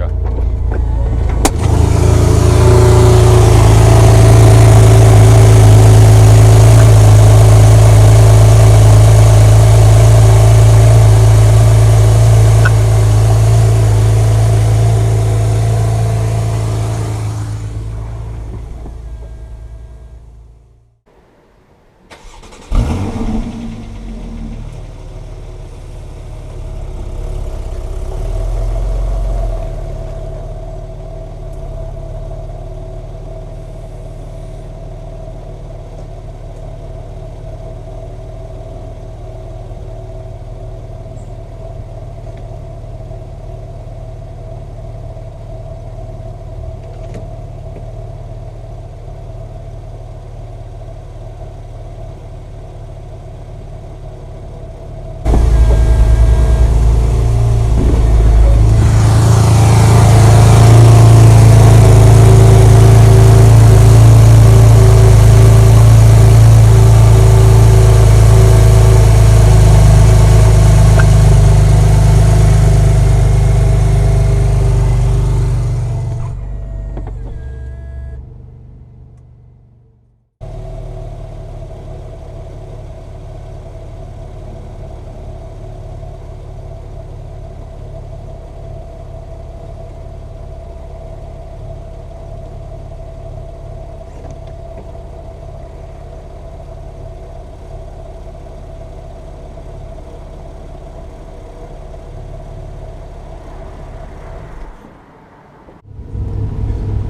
Targa.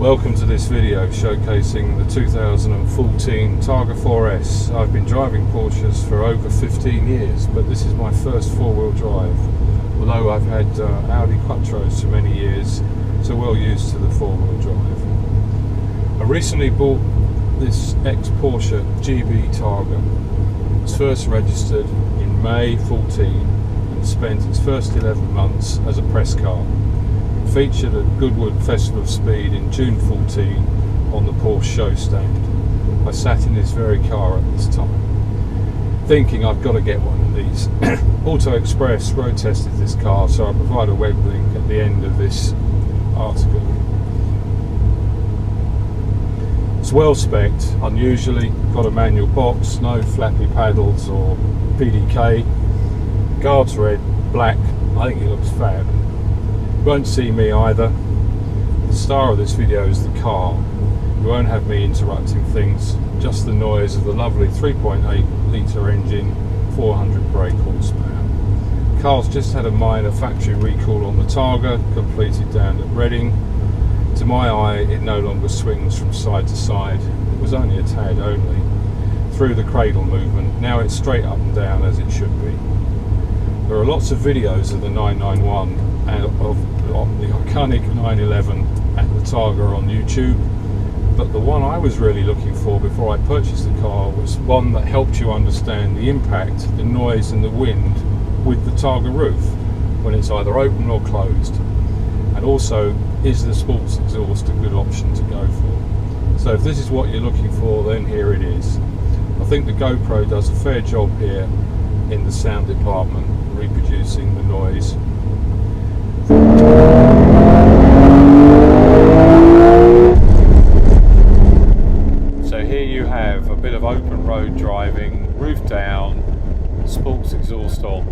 Welcome to this video showcasing the 2014 Targa 4S. I've been driving Porsches for over 15 years, but this is my first four-wheel drive. Although I've had Audi Quattros for many years, so well used to the four-wheel drive. I recently bought this ex-Porsche GB Targa. It was first registered in May 14 and spent its first 11 months as a press car. Featured at Goodwood Festival of Speed in June 14 on the Porsche show stand. I sat in this very car at this time, thinking I've got to get one of these. Auto Express road tested this car, so I'll provide a web link at the end of this article. It's well spec'd, unusually, got a manual box, no flappy paddles or PDK, guards red, black, I think it looks fab. You won't see me either. The star of this video is the car. You won't have me interrupting things, just the noise of the lovely 3.8 litre engine, 400 brake horsepower. The car's just had a minor factory recall on the Targa, completed down at Reading. To my eye, it no longer swings from side to side. It was only a tad only. Through the cradle movement, now it's straight up and down as it should be. There are lots of videos of the 991 and of the iconic 911 at the Targa on YouTube, but the one I was really looking for before I purchased the car was one that helped you understand the impact, the noise and the wind with the Targa roof when it's either open or closed, and also is the sports exhaust a good option to go for. So if this is what you're looking for, then here it is. I think the GoPro does a fair job here in the sound department, reproducing the noise. So here you have a bit of open road driving, roof down, sports exhaust on.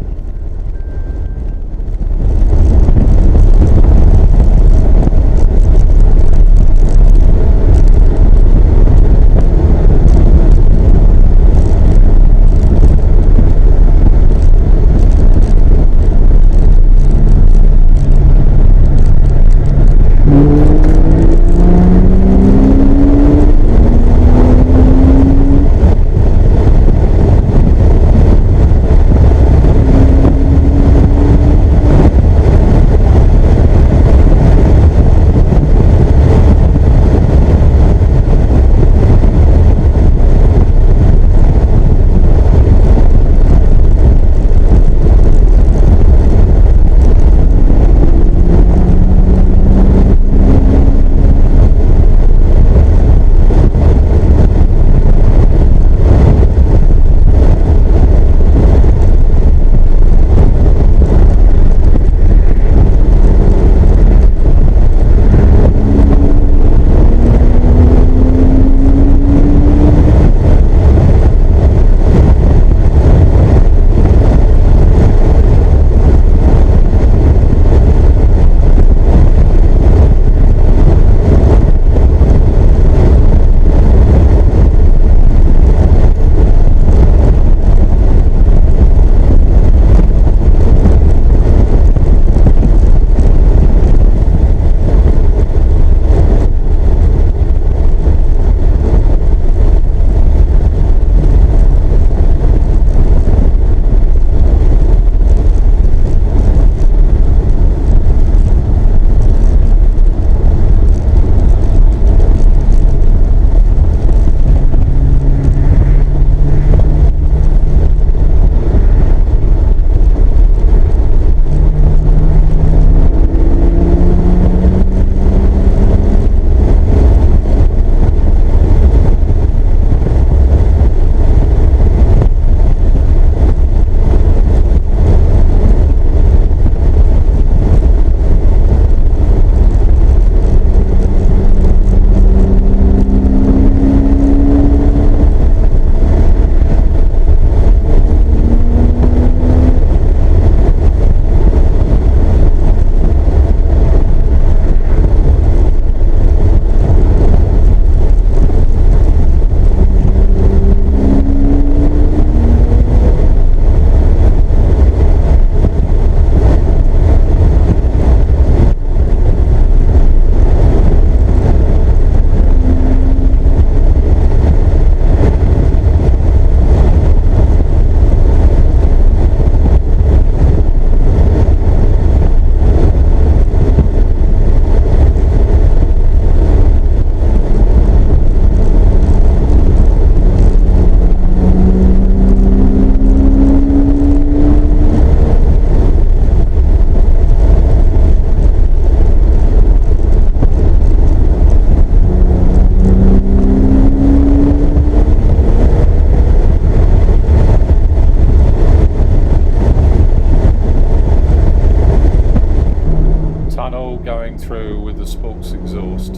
through with the sports exhaust.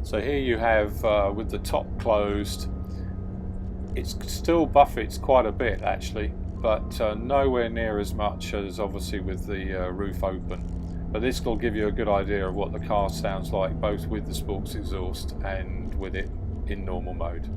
So here you have, with the top closed, it still buffets quite a bit actually, but nowhere near as much as obviously with the roof open. But this will give you a good idea of what the car sounds like, both with the sports exhaust and with it in normal mode.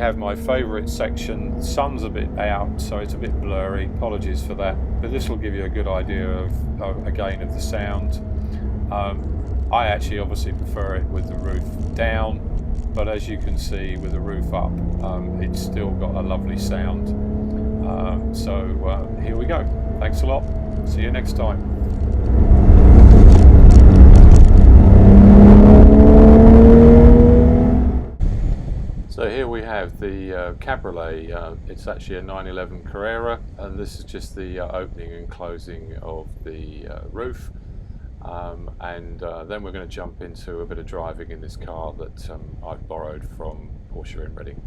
Have my favourite section. The sun's a bit out, so it's a bit blurry, apologies for that, but this will give you a good idea of again of the sound. I actually obviously prefer it with the roof down, but as you can see with the roof up, it's still got a lovely sound. So here we go. Thanks a lot, see you next time. So here we have the cabriolet. It's actually a 911 Carrera, and this is just the opening and closing of the roof. And then we're going to jump into a bit of driving in this car that I've borrowed from Porsche in Reading.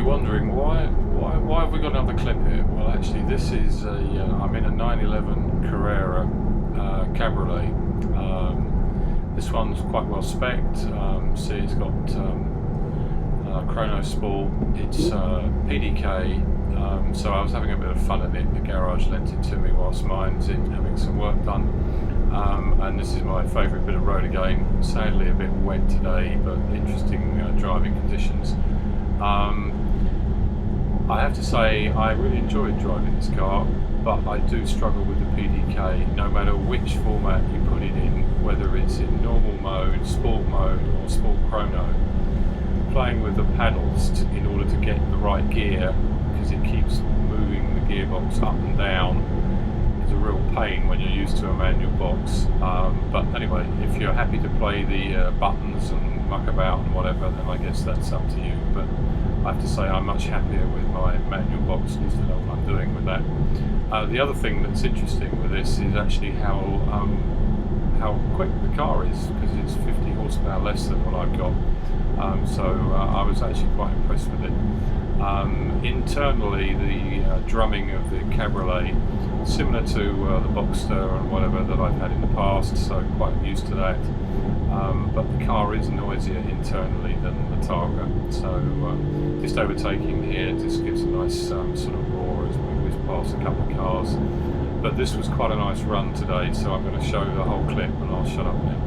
Wondering why have we got another clip here? Well, actually this is I'm in a 911 Carrera cabriolet. This one's quite well spec'd. See, it's got chrono sport, it's PDK, so I was having a bit of fun at it. The garage lent it to me whilst mine's having some work done, and this is my favourite bit of road again. Sadly a bit wet today, but interesting driving conditions. I have to say I really enjoyed driving this car, but I do struggle with the PDK no matter which format you put it in, whether it's in normal mode, sport mode or sport chrono. Playing with the paddles in order to get the right gear, because it keeps moving the gearbox up and down, is a real pain when you're used to a manual box. But anyway, if you're happy to play the buttons and muck about and whatever, then I guess that's up to you. But I have to say I'm much happier with my manual box, at least I know what I'm doing with that. The other thing that's interesting with this is actually how quick the car is, because it's 50 horsepower less than what I've got. So I was actually quite impressed with it. Internally, the drumming of the cabriolet, similar to the Boxster and whatever that I've had in the past, so quite used to that. But the car is noisier internally than the Targa, so just overtaking here just gives a nice sort of roar as we whiz past a couple of cars. But this was quite a nice run today, so I'm going to show the whole clip and I'll shut up now.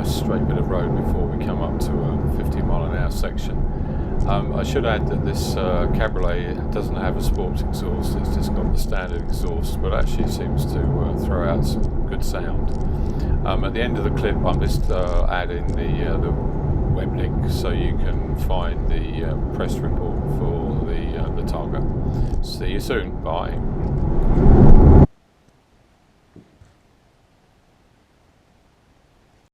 nice straight bit of road before we come up to a 50-mile-an-hour section. I should add that this Cabriolet doesn't have a sports exhaust, it's just got the standard exhaust, but actually seems to throw out some good sound. At the end of the clip, I'm just adding the web link so you can find the press report for the Targa. See you soon, bye.